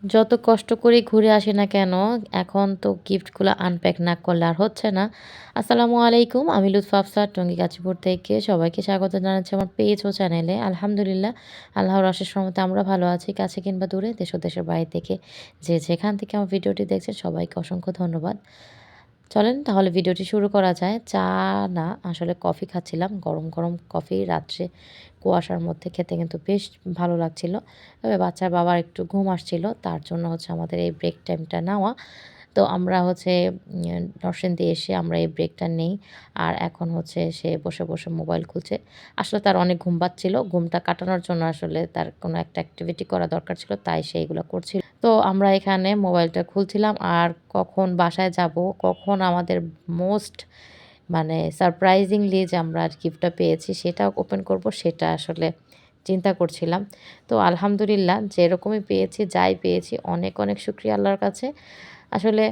যত কষ্ট করে ঘুরে আসি না কেন, এখন তো গিফটগুলো আনপ্যাক না করলে আর হচ্ছে না। আসসালামু আলাইকুম। আমি লুৎফা আফসার টঙ্গী গাজীপুর থেকে সবাইকে স্বাগত জানাচ্ছি আমার পেজ ও চ্যানেলে। আলহামদুলিল্লাহ, আল্লাহর অশেষ রহমতে আমরা ভালো আছি। কাছে কিংবা দূরে, দেশ ও দেশের বাইরে থেকে যে যেখান থেকে আমার ভিডিওটি দেখছেন সবাইকে অসংখ্য ধন্যবাদ। চলেন তাহলে ভিডিওটি শুরু করা যায়। চা না, আসলে কফি খাচ্ছিলাম। গরম, গরম কফি রাত্রে কুয়াশার মধ্যে খেতে কিন্তু বেশ ভালো লাগছিল। তবে বাচ্চার বাবার একটু ঘুম আসছিল। তার জন্য হচ্ছে আমাদের এই ব্রেক টাইমটা নেওয়া। তো আমরা হচ্ছে নরসিংদী এসে আমরা এই ব্রেকটা নেই। আর এখন হচ্ছে সে বসে, বসে মোবাইল খুলছে। আসলে তার অনেক ঘুম পাচ্ছিল। ঘুমটা কাটানোর জন্য আসলে তার কোনো একটা অ্যাক্টিভিটি করা দরকার ছিল। তাই সে এগুলো করছিল। তো আমরা এখানে মোবাইলটা খুলছিলাম আর কখন বাসায় যাব, কখন আমাদের মোস্ট মানে সারপ্রাইজিংলি যে আমরা গিফটটা পেয়েছি সেটা ওপেন করব সেটা আসলে চিন্তা করছিলাম। তো আলহামদুলিল্লাহ যেরকমই পেয়েছি, যাই পেয়েছি অনেক, অনেক শুকরিয়া আল্লাহর কাছে। আসলে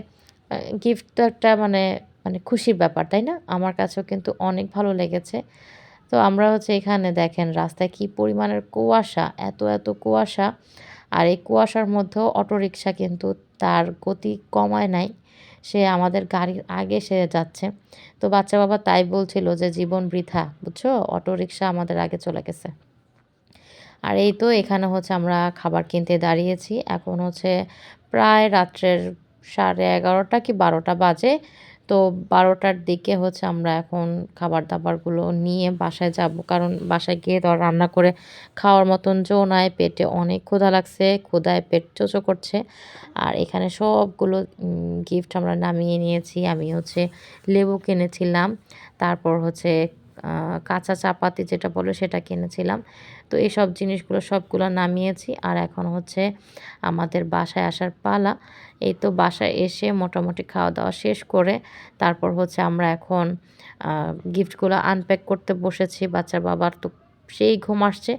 গিফট তো একটা মানে মানে খুশির ব্যাপার, তাই না? আমার কাছেও কিন্তু অনেক ভালো লেগেছে। তো আমরা হচ্ছে এখানে দেখেন রাস্তায় কি পরিমাণের কুয়াশা, এত, এত কুয়াশা। আর এই কুয়াশার মধ্যেও অটোরিকশা কিন্তু তার গতি কমায় নাই। সে আমাদের গাড়ির আগে সে যাচ্ছে। তো বাচ্চা বাবা তাই বলছিল যে জীবন বৃথা, বুঝছো? অটোরিকশা আমাদের আগে চলে গেছে। আর এই তো এখানে হচ্ছে আমরা খাবার কিনতে দাঁড়িয়েছি। এখন হচ্ছে প্রায় রাত্রের 11:30 কি 12টা বাজে। তো 12টার দিকে হচ্ছে আমরা এখন খাবার-দাবারগুলো নিয়ে বাসায় যাব। কারণ বাসায় গিয়ে তো আর রান্না করে খাওয়ার মতন জো নাই। পেটে অনেক ক্ষুধা লাগছে। ক্ষুধায় পেট চোচো করছে। আর এখানে সবগুলো গিফট আমরা নামিয়ে নিয়েছি। আমি হচ্ছে লেবু কিনেছিলাম। তারপর হচ্ছে আ কাঁচা চাপাতি যেটা বলে সেটা কিনেছিলাম। তো এইসব জিনিসগুলো সবগুলো নামিয়েছি। আর এখন হচ্ছে আমাদের বাসায় আসার পালা। এই তো বাসায় এসে মোটামুটি খাওয়া-দাওয়া শেষ করে তারপর হচ্ছে আমরা এখন আ গিফটগুলো আনপ্যাক করতে বসেছি। বাচ্চার বাবার তো সেই ঘুম আসছে।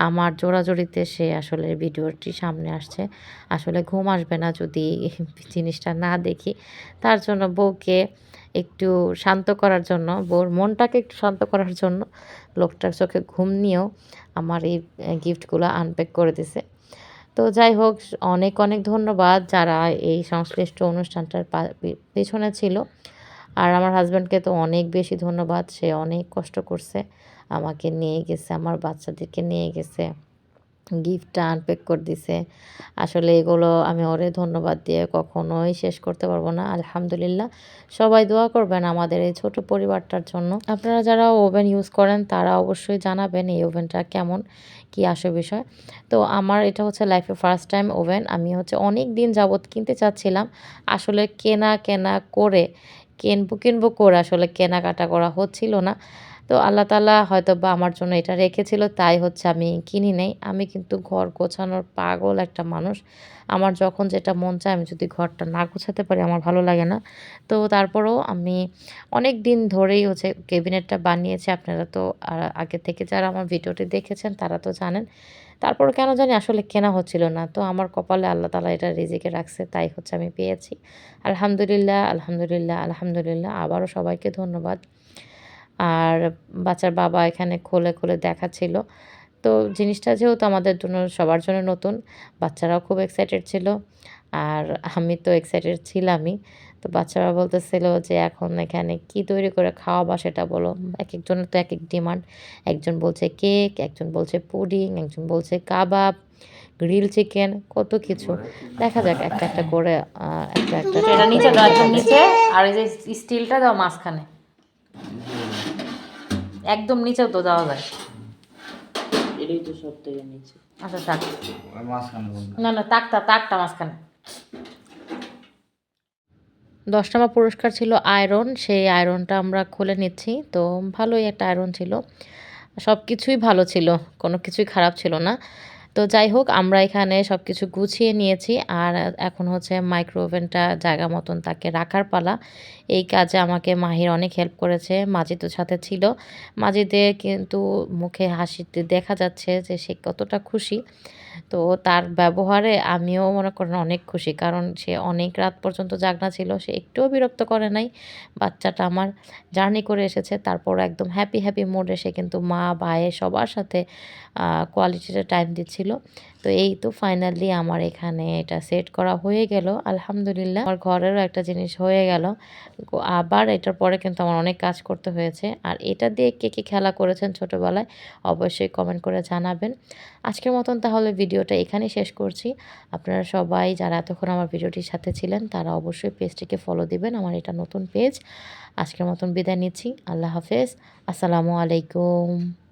আমার জোরাজুরিতে সে আসলে ভিডিওটি সামনে আসছে। আসলে ঘুম আসবে না যদি জিনিসটা না দেখি। তার জন্য বউকে একটু শান্ত করার জন্য, বউর মনটাকে একটু শান্ত করার জন্য লোকটার চোখে ঘুম নিয়েও আমার এই গিফটগুলো আনপ্যাক করে দিছে। তো যাই হোক অনেক, অনেক ধন্যবাদ যারা এই সংশ্লিষ্ট অনুষ্ঠানটার পেছনে ছিল। আর আমার হাসব্যান্ডকে তো অনেক বেশি ধন্যবাদ। সে অনেক কষ্ট করছে। আমাকে নিয়ে গেছে, আমার বাচ্চাদেরকে নিয়ে গেছে। গিফটটা আনপ্যাক করে দিছে। আসলে এগুলো আমি ওরে ধন্যবাদ দিয়ে কখনোই শেষ করতে পারব না। আলহামদুলিল্লাহ। সবাই দোয়া করবেন আমাদের এই ছোট পরিবারটার জন্য। আপনারা যারা ওভেন ইউজ করেন তারা অবশ্যই জানাবেন এই ওভেনটা কেমন, কি আসে বিষয়। তো আমার এটা হচ্ছে লাইফে ফার্স্ট টাইম ওভেন। আমি হচ্ছে অনেক দিন যাবৎ কিনতে চাচ্ছিলাম। আসলে কেনা করে কিনবো করে আসলে কেনাকাটা করা হচ্ছিল না। তো আল্লাহ তাআলা হয়তোবা আমার জন্য এটা রেখেছিল তাই হচ্ছে আমি কিনি নাই। আমি কিন্তু ঘর গোছানোর পাগল একটা মানুষ। আমার যখন যেটা মন চায় আমি যদি ঘরটা না গোছাতে পারি আমার ভালো লাগে না। তো তারপরেও আমি অনেক দিন ধরেই হচ্ছে ক্যাবিনেটটা বানিয়েছি। আপনারা তো আগে থেকে যারা আমার ভিডিওটি দেখেছেন তারা তো জানেন। তারপরও কেন জানি আসলে কেনা হচ্ছিল না। তো আমার কপালে আল্লাহ তাআলা এটা রিজিকে রাখছে তাই হচ্ছে আমি পেয়েছি। আলহামদুলিল্লাহ, আলহামদুলিল্লাহ, আলহামদুলিল্লাহ। আবারও সবাইকে ধন্যবাদ। আর বাচ্চার বাবা এখানে খুলে, খুলে দেখাচ্ছিল। তো জিনিসটা যেহেতু আমাদের জন্য সবার জন্য নতুন, বাচ্চারাও খুব এক্সাইটেড ছিল। আর আমি তো এক্সাইটেড ছিলামই। তো বাচ্চারা বলতেছিল যে, "এখন এখানে কি তৈরি করে খাওয়াবা সেটা বলো।" একেকজনের তো একেক ডিমান্ড। একজন বলছে কেক, একজন বলছে পুডিং, একজন বলছে কাবাব, গ্রিল চিকেন, কত কিছু। দেখা যাক একটা, একটা করে আ একটা, একটা এটা নিচে করে দাও, একদম দেখা যাক। নিচে। আর এই যে স্টিলটা দাও মাঝখানে, একদম নিচেও তো দেওয়া যায়। এটাই তো সব থেকে নিচে। আচ্ছা থাক। মাঝখানে কোনটা? না না, তাকটা মাঝখানে। ১০ তম পুরস্কার ছিল আয়রন। সেই আয়রনটা আমরা খুলে নিচ্ছি। তো ভালোই একটা আয়রন ছিল। সবকিছুই ভালো ছিল। কোনো কিছুই খারাপ ছিল না। তো যাই হোক আমরা এখানে সবকিছু গুছিয়ে নিয়েছি। আর এখন হচ্ছে মাইক্রো ওভেনটা জায়গা মতন তাকে রাখার পালা। এই কাজে আমাকে মাহির অনেক হেল্প করেছে। মাজিদও সাথে ছিল। মাজিদের কিন্তু মুখে হাসিতে দেখা যাচ্ছে যে সে কতটা খুশি। তো তার ব্যবহারে আমিও মনে করেন অনেক খুশি। কারণ সে অনেক রাত পর্যন্ত জাগনা ছিল। সে একটুও বিরক্ত করে নাই। বাচ্চাটা আমার জার্নি করে এসেছে। তারপরও একদম হ্যাপি, হ্যাপি মুডে সে কিন্তু মা, ভাইয়ে সবার সাথে কোয়ালিটিতে টাইম দিচ্ছিল। তো এই তো ফাইনালি আমার এখানে এটা সেট করা হয়ে গেল। আলহামদুলিল্লাহ আমার ঘরেরও একটা জিনিস হয়ে গেল। আবার এটার পরে কিন্তু আমার অনেক কাজ করতে হয়েছে। আর এটা দিয়ে কে, কে খেলা করেছেন ছোটবেলায় অবশ্যই কমেন্ট করে জানাবেন। আজকের মতন তাহলে ভিডিওটা এখানেই শেষ করছি। আপনারা সবাই যারা এতক্ষণ আমার ভিডিওটির সাথে ছিলেন তারা অবশ্যই পেজটিকে ফলো দিবেন। আমার এটা নতুন পেজ। আজকের মতন বিদায় নিচ্ছি। আল্লাহ হাফেজ। আসসালামু আলাইকুম।